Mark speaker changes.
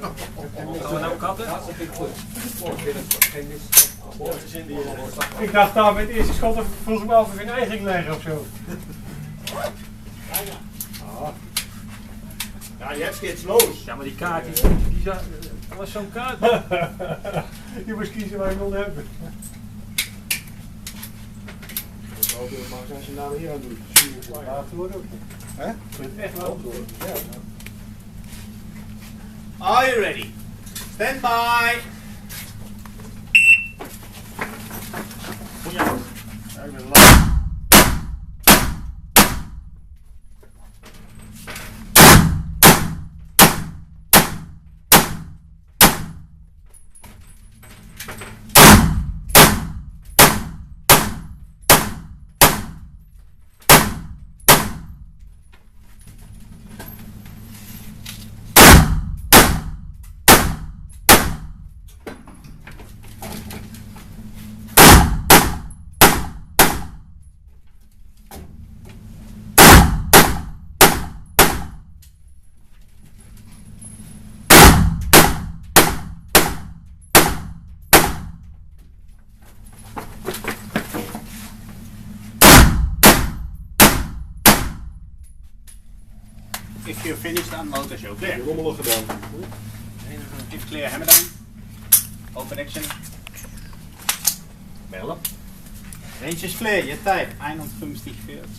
Speaker 1: Gaan we nou katten?
Speaker 2: Ik dacht daar met het eerste schot vroeg ik me af of ik een ei ging leggen of zo.
Speaker 3: Ja, je hebt steeds los.
Speaker 1: Ja, maar die kaart, dat was zo'n kaart.
Speaker 2: Je moest kiezen waar je wilde hebben.
Speaker 3: Maar als je nou hier aan doet,
Speaker 2: Laten worden ook.
Speaker 3: hè?
Speaker 2: Ik vind het echt wel door. Ja.
Speaker 3: Are you ready? Stand by.
Speaker 2: Ja, ik ben lang.
Speaker 3: If you're finished on motor show, clear.
Speaker 4: Rommelig gedaan.
Speaker 3: If clear, hammer down. Open action. Bellen. Range is clear, je tijd 51, 40.